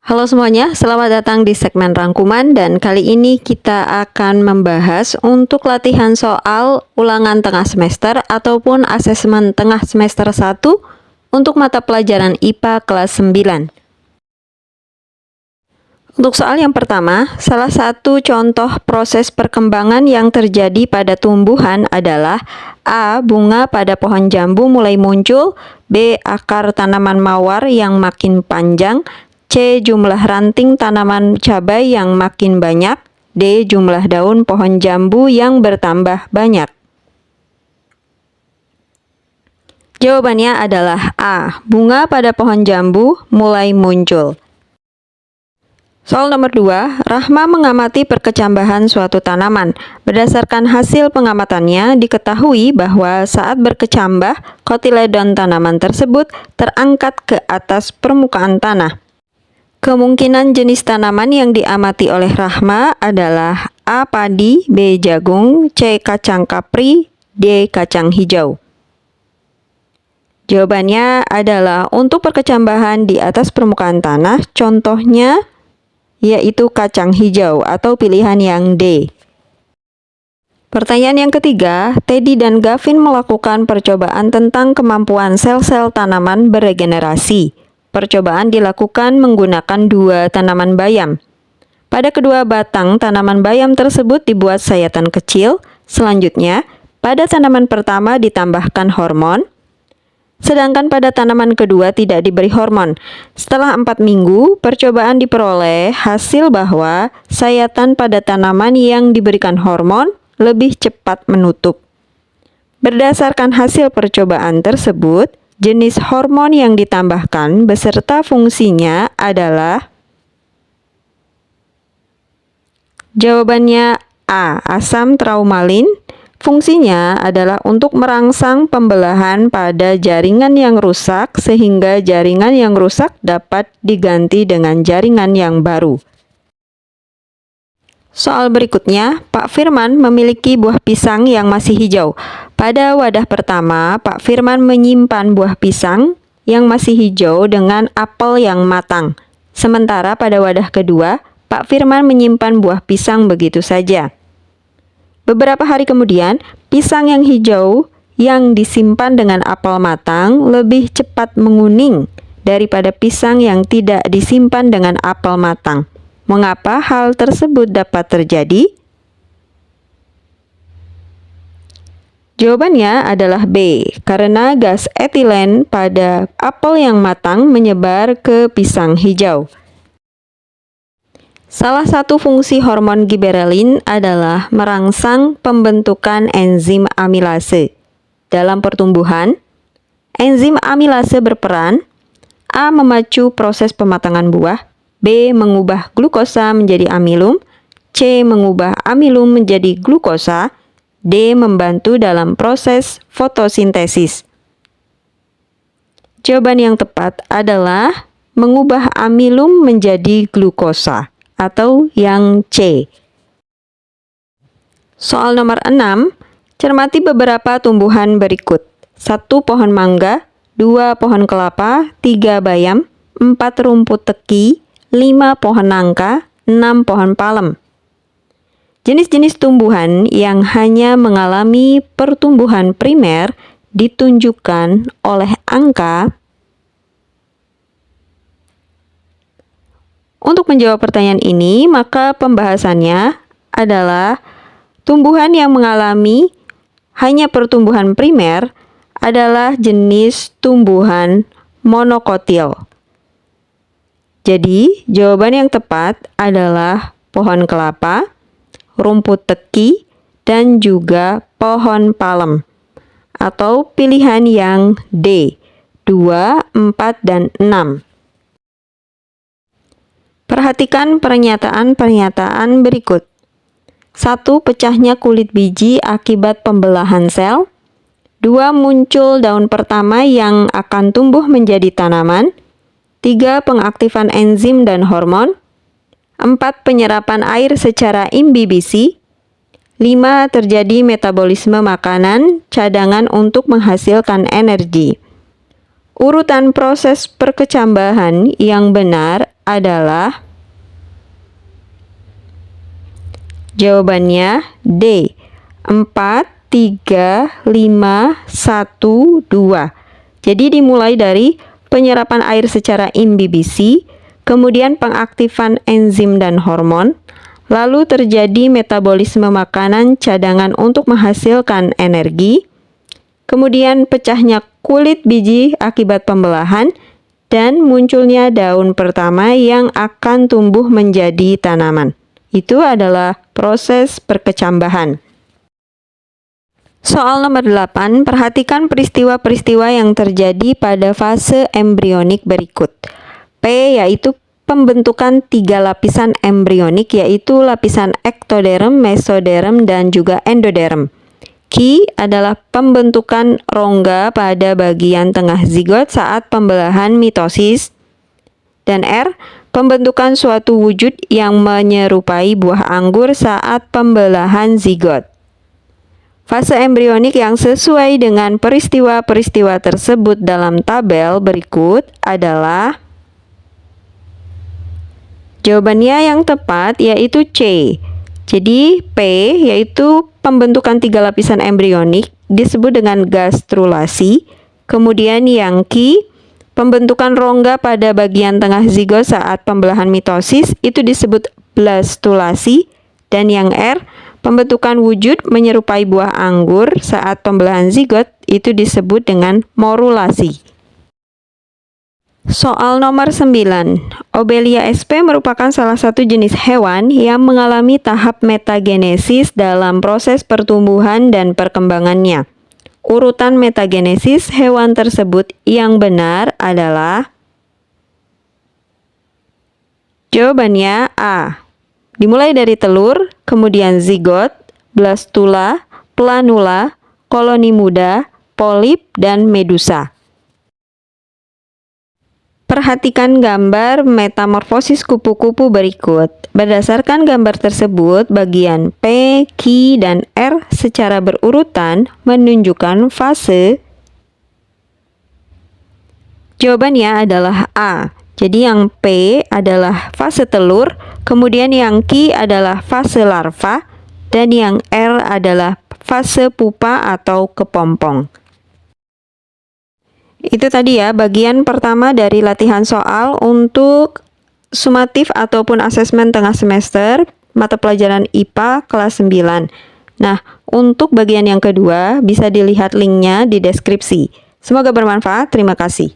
Halo semuanya, selamat datang di segmen rangkuman dan kali ini kita akan membahas untuk latihan soal ulangan tengah semester ataupun asesmen tengah semester 1 untuk mata pelajaran IPA kelas 9. Untuk soal yang pertama, salah satu contoh proses perkembangan yang terjadi pada tumbuhan adalah A. Bunga pada pohon jambu mulai muncul, B. Akar tanaman mawar yang makin panjang, C. Jumlah ranting tanaman cabai yang makin banyak, D. Jumlah daun pohon jambu yang bertambah banyak. Jawabannya adalah A. Bunga pada pohon jambu mulai muncul. Soal nomor 2, Rahma mengamati perkecambahan suatu tanaman. Berdasarkan hasil pengamatannya, diketahui bahwa saat berkecambah, kotiledon tanaman tersebut terangkat ke atas permukaan tanah. Kemungkinan jenis tanaman yang diamati oleh Rahma adalah A. Padi, B. Jagung, C. Kacang kapri, D. Kacang hijau. Jawabannya adalah untuk perkecambahan di atas permukaan tanah, contohnya yaitu kacang hijau atau pilihan yang D. Pertanyaan yang ketiga, Teddy dan Gavin melakukan percobaan tentang kemampuan sel-sel tanaman beregenerasi. Percobaan dilakukan menggunakan 2 tanaman bayam. Pada kedua batang tanaman bayam tersebut dibuat sayatan kecil. Selanjutnya, pada tanaman pertama ditambahkan hormon, sedangkan pada tanaman kedua tidak diberi hormon. Setelah 4 minggu, percobaan diperoleh hasil bahwa sayatan pada tanaman yang diberikan hormon lebih cepat menutup. Berdasarkan hasil percobaan tersebut, jenis hormon yang ditambahkan beserta fungsinya adalah jawabannya A. Asam traumalin. Fungsinya adalah untuk merangsang pembelahan pada jaringan yang rusak sehingga jaringan yang rusak dapat diganti dengan jaringan yang baru. Soal berikutnya, Pak Firman memiliki buah pisang yang masih hijau. Pada wadah pertama, Pak Firman menyimpan buah pisang yang masih hijau dengan apel yang matang. Sementara pada wadah kedua, Pak Firman menyimpan buah pisang begitu saja. Beberapa hari kemudian, pisang yang hijau yang disimpan dengan apel matang lebih cepat menguning daripada pisang yang tidak disimpan dengan apel matang. Mengapa hal tersebut dapat terjadi? Jawabannya adalah B, karena gas etilen pada apel yang matang menyebar ke pisang hijau. Salah satu fungsi hormon giberelin adalah merangsang pembentukan enzim amilase. Dalam pertumbuhan, enzim amilase berperan A. Memacu proses pematangan buah, B. Mengubah glukosa menjadi amilum, C. Mengubah amilum menjadi glukosa, D. Membantu dalam proses fotosintesis. Jawaban yang tepat adalah mengubah amilum menjadi glukosa atau yang C. Soal nomor 6, cermati beberapa tumbuhan berikut. 1 pohon mangga, 2 pohon kelapa, 3 bayam, 4 rumput teki, 5 pohon nangka, 6 pohon palem. Jenis-jenis tumbuhan yang hanya mengalami pertumbuhan primer ditunjukkan oleh angka. Untuk menjawab pertanyaan ini, maka pembahasannya adalah tumbuhan yang mengalami hanya pertumbuhan primer adalah jenis tumbuhan monokotil. Jadi, jawaban yang tepat adalah pohon kelapa, rumput teki, dan juga pohon palem. Atau pilihan yang D, 2, 4, dan 6. Perhatikan pernyataan-pernyataan berikut. 1. Pecahnya kulit biji akibat pembelahan sel. 2. Muncul daun pertama yang akan tumbuh menjadi tanaman. 3. Pengaktifan enzim dan hormon. 4. Penyerapan air secara imbibisi. 5. Terjadi metabolisme makanan, cadangan untuk menghasilkan energi. Urutan proses perkecambahan yang benar adalah jawabannya D. 4, 3, 5, 1, 2. Jadi dimulai dari penyerapan air secara imbibisi, kemudian pengaktifan enzim dan hormon, lalu terjadi metabolisme makanan cadangan untuk menghasilkan energi, kemudian pecahnya kulit biji akibat pembelahan, dan munculnya daun pertama yang akan tumbuh menjadi tanaman. Itu adalah proses perkecambahan. Soal nomor 8, perhatikan peristiwa-peristiwa yang terjadi pada fase embrionik berikut. P yaitu pembentukan 3 lapisan embrionik, yaitu lapisan ektoderm, mesoderm, dan juga endoderm. Q adalah pembentukan rongga pada bagian tengah zigot saat pembelahan mitosis. Dan R, pembentukan suatu wujud yang menyerupai buah anggur saat pembelahan zigot. Fase embrionik yang sesuai dengan peristiwa-peristiwa tersebut dalam tabel berikut adalah jawabannya yang tepat yaitu C. Jadi P yaitu pembentukan 3 lapisan embrionik disebut dengan gastrulasi. Kemudian yang Q, pembentukan rongga pada bagian tengah zigot saat pembelahan mitosis itu disebut blastulasi. Dan yang R, pembentukan wujud menyerupai buah anggur saat pembelahan zigot itu disebut dengan morulasi. Soal nomor 9. Obelia sp merupakan salah satu jenis hewan yang mengalami tahap metagenesis dalam proses pertumbuhan dan perkembangannya. Urutan metagenesis hewan tersebut yang benar adalah jawabannya A. Dimulai dari telur, kemudian zigot, blastula, planula, koloni muda, polip, dan medusa. Perhatikan gambar metamorfosis kupu-kupu berikut. Berdasarkan gambar tersebut, bagian P, Q, dan R secara berurutan menunjukkan fase. Jawabannya adalah A. Jadi yang P adalah fase telur, kemudian yang Q adalah fase larva, dan yang R adalah fase pupa atau kepompong. Itu tadi ya bagian pertama dari latihan soal untuk sumatif ataupun asesmen tengah semester mata pelajaran IPA kelas 9. Nah, untuk bagian yang kedua bisa dilihat linknya di deskripsi. Semoga bermanfaat, terima kasih.